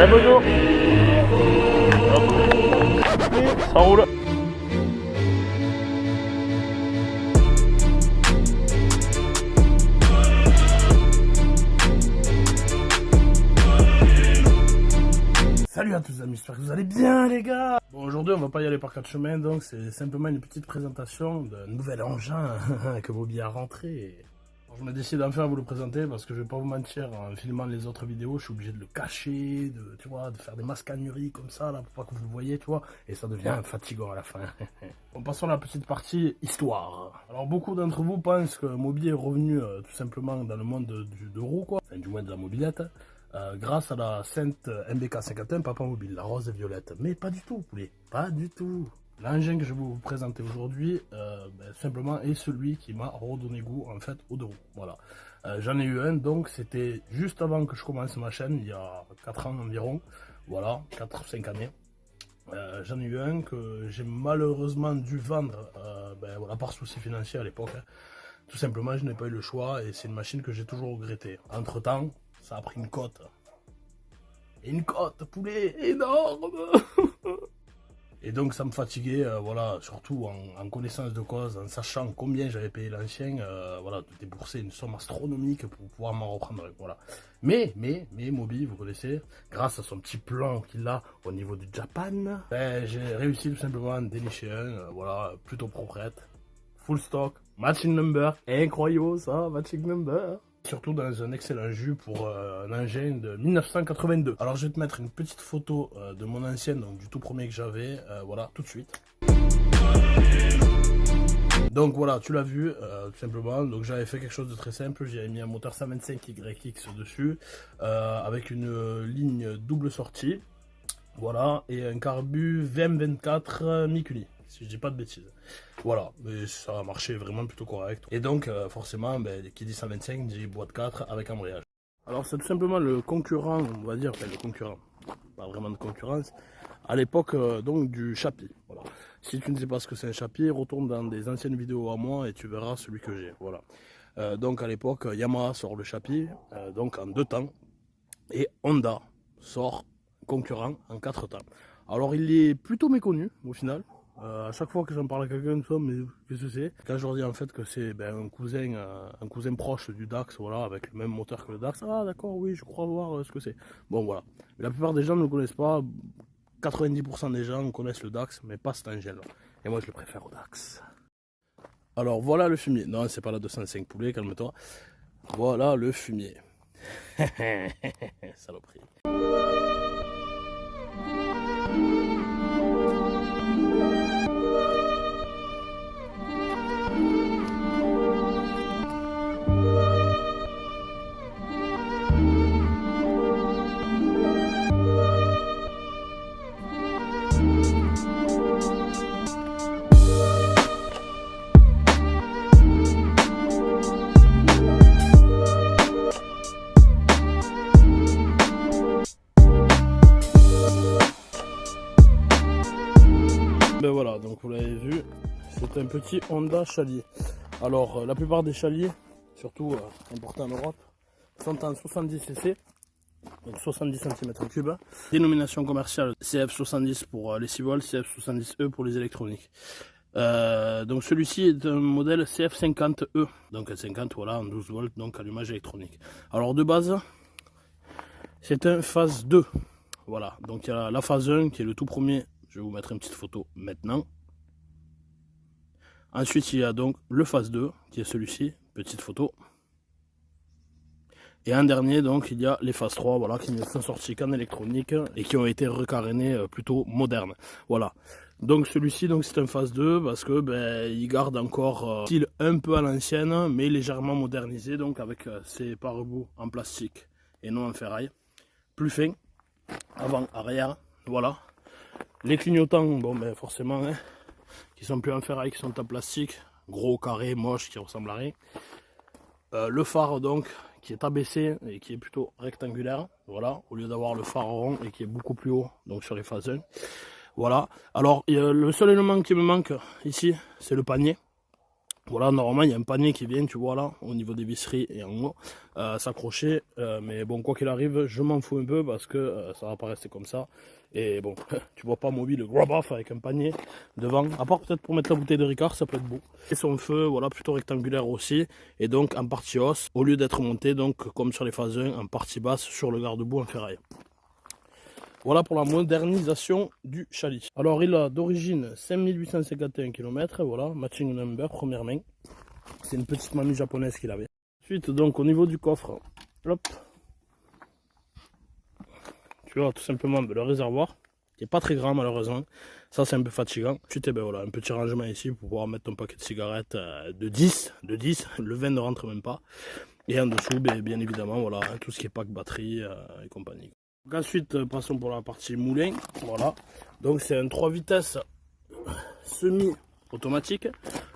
Ouais, bonjour. Hop. Ça roule. Salut à tous les amis, j'espère que vous allez bien les gars. Bon, aujourd'hui on va pas y aller par quatre chemins, donc c'est simplement une petite présentation d'un nouvel engin que Bobby a rentré. Alors, je me décide d'enfin à vous le présenter parce que je vais pas vous mentir, en filmant les autres vidéos, je suis obligé de le cacher, tu vois, de faire des mascaneries comme ça là pour pas que vous le voyez, tu vois, et ça devient fatigant à la fin. Bon, passons à la petite partie histoire. Alors beaucoup d'entre vous pensent que Moby est revenu tout simplement dans le monde de roue, quoi, enfin du moins de la mobilette. Grâce à la Sainte MBK 51 Papa Mobile, la rose et violette. Mais pas du tout, poulet, pas du tout. L'engin que je vais vous présenter aujourd'hui, simplement est celui qui m'a redonné goût en fait aux deux roues. Voilà. J'en ai eu un, donc c'était juste avant que je commence ma chaîne, il y a 4 ans environ. Voilà, 4-5 années. J'en ai eu un que j'ai malheureusement dû vendre voilà, par souci financier à l'époque. Hein. Tout simplement, je n'ai pas eu le choix et c'est une machine que j'ai toujours regrettée. Entre temps, ça a pris une cote. Et une cote, poulet, énorme. Et donc ça me fatiguait, voilà, surtout en connaissance de cause, en sachant combien j'avais payé l'ancien, voilà, de débourser une somme astronomique pour pouvoir m'en reprendre, voilà. Mais Moby, vous connaissez, grâce à son petit plan qu'il a au niveau du Japan, j'ai réussi tout simplement à en dénicher un, voilà, plutôt proprette, full stock, matching number, incroyable ça, matching number. Surtout dans un excellent jus pour un engin de 1982. Alors je vais te mettre une petite photo de mon ancienne, donc du tout premier que j'avais, voilà, tout de suite. Donc voilà, tu l'as vu, tout simplement, donc j'avais fait quelque chose de très simple, j'avais mis un moteur 125YX dessus, avec une ligne double sortie, voilà, et un carbu VM24 Mikuni, si je dis pas de bêtises. Voilà, mais ça a marché vraiment plutôt correct. Et donc, forcément, qui dit 125 dit boîte 4 avec embrayage. Alors, c'est tout simplement le concurrent, on va dire, enfin le concurrent, pas vraiment de concurrence, à l'époque donc du Chapi. Voilà. Si tu ne sais pas ce que c'est un Chapi, retourne dans des anciennes vidéos à moi et tu verras celui que j'ai. Voilà. Donc, à l'époque, Yamaha sort le Chapi, donc en 2 temps, et Honda sort concurrent en 4 temps. Alors, il est plutôt méconnu au final. À chaque fois que j'en parle à quelqu'un, mais qu'est-ce que c'est? Quand je leur dis en fait que c'est un cousin proche du Dax, voilà, avec le même moteur que le Dax, ah d'accord, oui, je crois voir ce que c'est. Bon voilà, mais la plupart des gens ne le connaissent pas, 90% des gens connaissent le Dax, mais pas cet engin-là. Et moi je le préfère au Dax. Alors voilà le fumier, non c'est pas la 205 poulet, calme-toi. Voilà le fumier. Saloperie. Voilà, donc vous l'avez vu, c'est un petit Honda Chalier. Alors la plupart des chaliers, surtout importés en Europe, sont en 70 cc, donc 70 cm3. Dénomination commerciale CF70 pour les 6 volts, CF70E pour les électroniques. Donc celui-ci est un modèle CF50E, donc un 50 voilà, en 12 volts, donc allumage électronique. Alors de base, c'est un phase 2. Voilà, donc il y a la phase 1 qui est le tout premier. Je vais vous mettre une petite photo maintenant. Ensuite, il y a donc le phase 2, qui est celui-ci, petite photo. Et en dernier, donc, il y a les phases 3, voilà, qui ne sont sortis qu'en électronique et qui ont été recarénés plutôt modernes. Voilà. Donc celui-ci, donc c'est un phase 2 parce que il garde encore style un peu à l'ancienne, mais légèrement modernisé, donc avec ses pare-boues en plastique et non en ferraille. Plus fin, avant, arrière, voilà. Les clignotants, bon forcément, hein, qui sont plus en ferraille, qui sont en plastique, gros, carré, moche, qui ressemble à rien. Le phare donc, qui est abaissé et qui est plutôt rectangulaire, voilà, au lieu d'avoir le phare rond et qui est beaucoup plus haut, donc sur les phases 1. Voilà, alors le seul élément qui me manque ici, c'est le panier. Voilà, normalement il y a un panier qui vient, tu vois là, au niveau des visseries et en haut, s'accrocher. Mais bon, quoi qu'il arrive, je m'en fous un peu parce que ça va pas rester comme ça. Et bon, tu vois pas mobile grab off avec un panier devant, à part peut-être pour mettre la bouteille de Ricard, ça peut être beau. Et son feu, voilà, plutôt rectangulaire aussi, et donc en partie hausse, au lieu d'être monté, donc comme sur les phases 1, en partie basse sur le garde-boue en ferraille. Voilà pour la modernisation du Chaly. Alors il a d'origine 5851 km, voilà, matching number, première main. C'est une petite mamie japonaise qu'il avait. Ensuite, donc au niveau du coffre, hop, tu vois tout simplement le réservoir, qui n'est pas très grand malheureusement. Ça c'est un peu fatigant. Ensuite, ben, voilà, un petit rangement ici pour pouvoir mettre ton paquet de cigarettes de 10, le vin ne rentre même pas. Et en dessous, ben, bien évidemment, voilà, tout ce qui est pack batterie et compagnie. Donc ensuite, passons pour la partie moulin. Voilà. Donc c'est un 3 vitesses semi-automatique.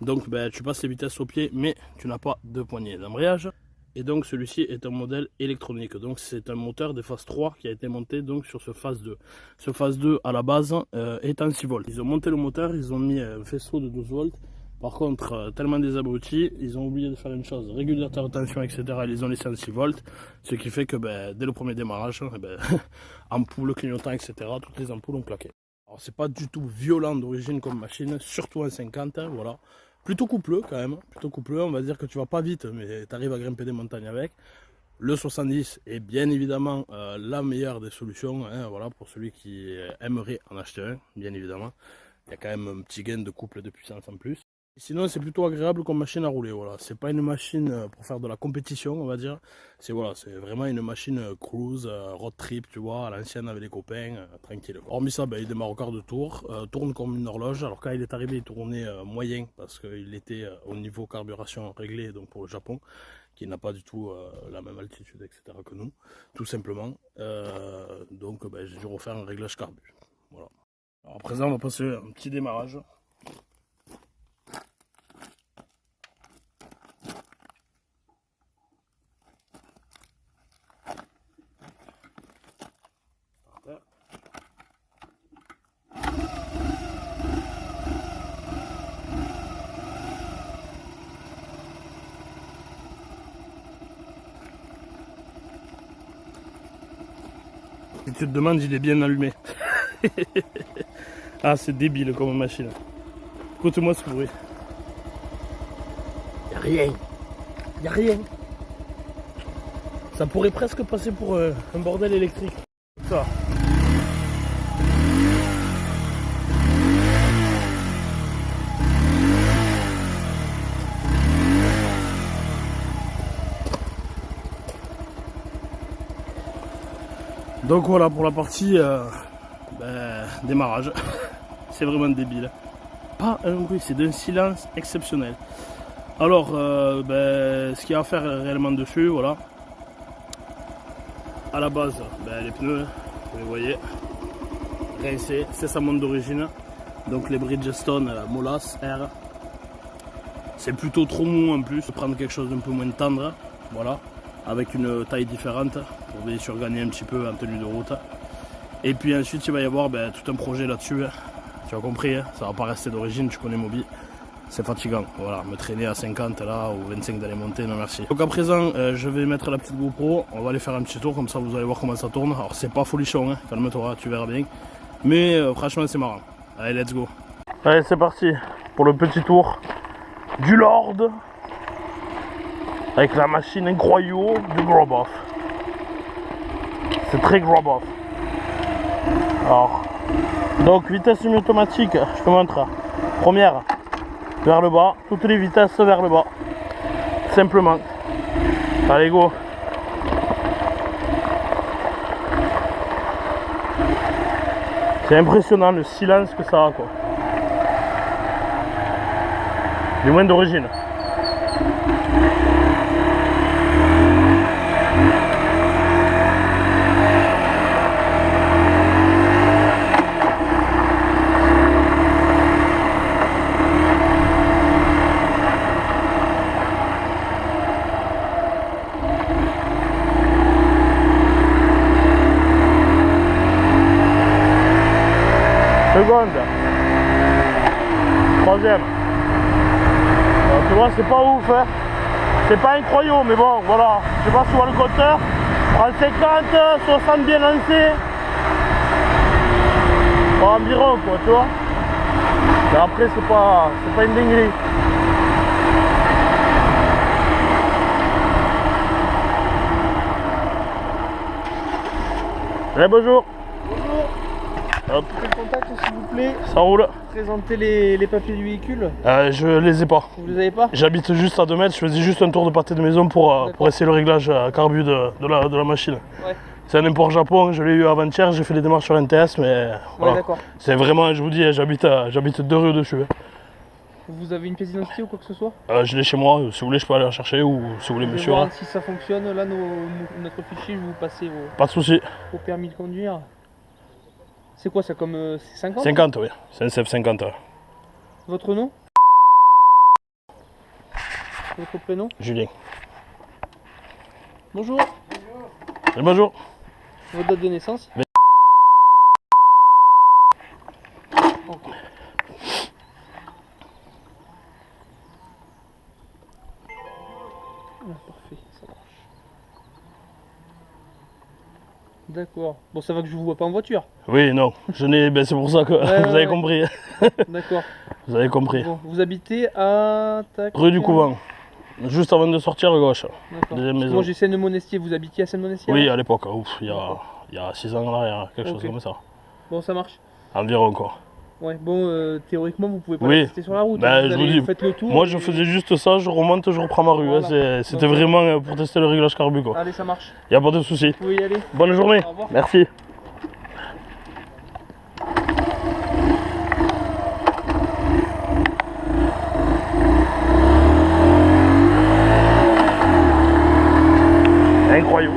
Donc ben, tu passes les vitesses au pied, mais tu n'as pas de poignée d'embrayage. Et donc celui-ci est un modèle électronique. Donc c'est un moteur de phase 3 qui a été monté donc sur ce phase 2. Ce phase 2 à la base est en 6 volts. Ils ont monté le moteur, ils ont mis un faisceau de 12 volts. Par contre, tellement des abrutis, ils ont oublié de faire une chose, régulateur de tension, etc. Ils les ont laissés en 6 volts, ce qui fait que ben, dès le premier démarrage, ben, ampoule, clignotant, etc., toutes les ampoules ont claqué. Alors c'est pas du tout violent d'origine comme machine, surtout en 50, hein, voilà. Plutôt coupleux quand même, plutôt coupleux, on va dire que tu vas pas vite, mais tu arrives à grimper des montagnes avec. Le 70 est bien évidemment la meilleure des solutions, hein, voilà, pour celui qui aimerait en acheter un, bien évidemment. Il y a quand même un petit gain de couple de puissance en plus. Sinon c'est plutôt agréable comme machine à rouler, voilà. C'est pas une machine pour faire de la compétition, on va dire. C'est voilà, c'est vraiment une machine cruise, road trip, tu vois, à l'ancienne avec les copains, tranquille. Hormis ça, ben, il démarre au quart de tour, tourne comme une horloge. Alors quand il est arrivé, il tournait moyen parce qu'il était au niveau carburation réglé, donc pour le Japon, qui n'a pas du tout la même altitude, etc. que nous, tout simplement. Donc ben, j'ai dû refaire un réglage carbu. Voilà. Alors à présent, on va passer un petit démarrage. Si tu te demandes, il est bien allumé. Ah, c'est débile comme machine. Écoute-moi ce bruit. Y'a rien. Y'a rien. Ça pourrait presque passer pour un bordel électrique. Ça. Donc voilà pour la partie démarrage. C'est vraiment débile. Pas un bruit, c'est d'un silence exceptionnel. Alors, ce qu'il y a à faire réellement dessus, voilà. À la base, les pneus, vous les voyez, rincés, c'est sa montre d'origine. Donc les Bridgestone Molas R. C'est plutôt trop mou en plus, prendre quelque chose d'un peu moins tendre, voilà. Avec une taille différente pour bien sûr gagner un petit peu en tenue de route. Et puis ensuite il va y avoir tout un projet là-dessus, tu as compris, hein, ça va pas rester d'origine, tu connais Moby, c'est fatigant, voilà, me traîner à 50 là ou 25 d'aller monter, non merci. Donc à présent je vais mettre la petite GoPro, on va aller faire un petit tour, comme ça vous allez voir comment ça tourne. Alors c'est pas folichon, hein, calme-toi, tu verras bien, mais franchement c'est marrant. Allez, let's go. Allez, c'est parti pour le petit tour du Lord. Avec la machine incroyable du grab-off. C'est très grab-off. Alors, donc vitesse semi-automatique, je te montre. Première, vers le bas. Toutes les vitesses vers le bas. Simplement. Allez, go. C'est impressionnant le silence que ça a, quoi. Du moins d'origine. Seconde. Troisième. Alors, tu vois, c'est pas ouf, hein. C'est pas incroyable, mais bon, voilà. Je sais pas si on voit le compteur. En 50, 60 bien lancé. Environ, quoi, tu vois. Mais après, c'est pas une dinguerie. Eh, bonjour. Bonjour. Hop. Quel contact s'il vous plaît? Ça roule. Présentez les papiers du véhicule. Je les ai pas. Vous les avez pas? J'habite juste à 2 mètres, je faisais juste un tour de pâté de maison pour essayer le réglage à carbu de la machine. Ouais. C'est un import Japon, je l'ai eu avant-hier, j'ai fait les démarches sur l'NTS, mais voilà. Ouais, d'accord. C'est vraiment, je vous dis, j'habite 2 rues dessus. Vous avez une pièce d'identité ou quoi que ce soit? Je l'ai chez moi, si vous voulez je peux aller la chercher ou si vous voulez Je vais monsieur. voir si ça fonctionne. Là, notre fichier, je vais vous passer Pas de souci. au permis de conduire. C'est quoi ça comme c'est 50? 50, oui, c'est un CF50. Ouais. Votre nom? Votre prénom? Julien. Bonjour. Et bonjour. Votre date de naissance? Mais- Ok. Ah, parfait, ça marche. D'accord. Bon, ça va que je vous vois pas en voiture. Oui, non, c'est pour ça que vous avez compris. D'accord. Vous avez compris. Bon, vous habitez à... Rue du Couvent, juste avant de sortir à gauche. D'accord. Deuxième Parce que maison. moi j'ai Seine-Monestier, vous habitiez à Seine-Monestier? Oui, à l'époque, ouf, il y a 6 ans en arrière, quelque chose Ok. comme ça. Bon, ça marche. Environ quoi. Ouais, bon, théoriquement vous pouvez pas Oui. rester sur la route. Ben, Vous je allez- vous dis, faites le tour. Moi et- je faisais juste ça, je remonte, je reprends ma rue. Voilà. C'était Donc, vraiment pour tester le réglage carbu quoi. Allez, ça marche. Y a pas de souci. Vous pouvez y aller. Bonne journée. Au revoir. Merci. Incroyable.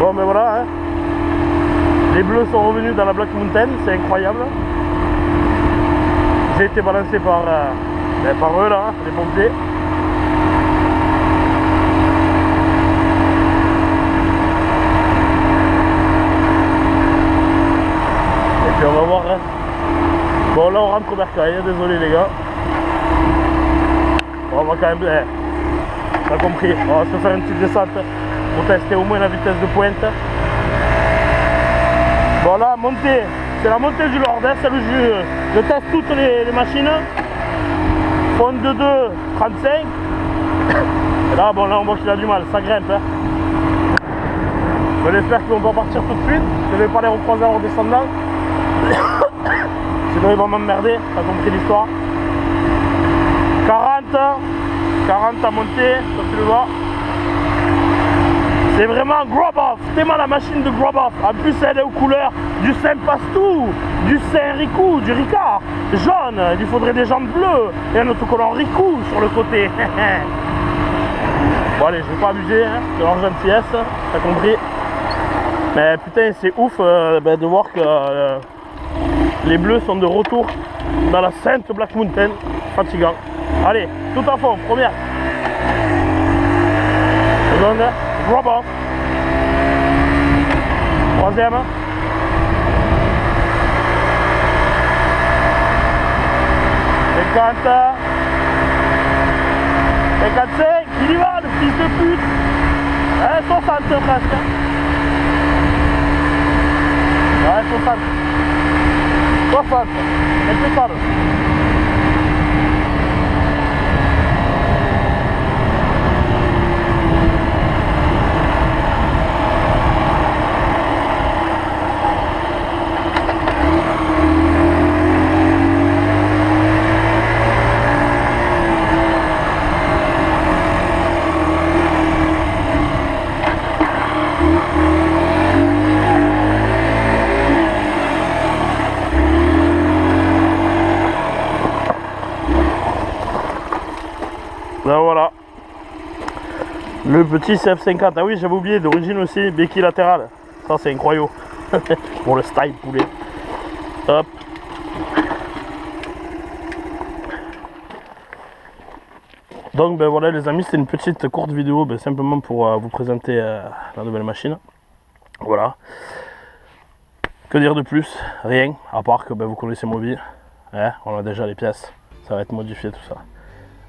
Bon ben voilà, hein. Les bleus sont revenus dans la Black Mountain, c'est incroyable. J'ai été balancé par eux là, les pompiers. Et puis on va voir. Hein. Bon là on rentre au bercail, désolé les gars. Bon, on va quand même. T'as compris, on va se faire une petite descente pour tester au moins la vitesse de pointe. Bon là, montée, c'est la montée du Lord, hein, celle où je teste toutes les machines. Fond de 2, 35. Et là, bon là on voit qu'il a du mal, ça grimpe. Hein. On espère qu'ils vont pas partir tout de suite. Je vais pas les recroiser en redescendant. Sinon ils vont m'emmerder, t'as compris l'histoire. 40 à monter, comme tu le vois. C'est vraiment grab-off, tellement la machine de grab-off. En plus elle est aux couleurs du Saint-Pastou, du Saint-Ricou, du Ricard jaune. Il lui faudrait des jambes bleues et un autocollant Ricou sur le côté. Bon allez, je vais pas abuser hein, de leur gentillesse, t'as compris. Mais putain c'est ouf de voir que les bleus sont de retour dans la sainte Black Mountain. Fatigant. Allez, tout à fond, première. Seconde, drop off. Troisième. Cinquante. 55, il y va, le fils de pute. 60 presque. Ouais, 60. 60. Impeccable. Ben voilà, le petit CF50. Ah oui, j'avais oublié, d'origine aussi, béquille latérale. Ça c'est incroyable. Pour le style poulet. Hop. Donc ben voilà les amis, c'est une petite courte vidéo simplement pour vous présenter la nouvelle machine. Voilà. Que dire de plus? Rien, à part que vous connaissez Moby. Hein, on a déjà les pièces, ça va être modifié tout ça.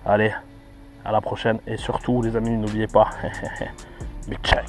Allez, à la prochaine et surtout les amis, n'oubliez pas, big check.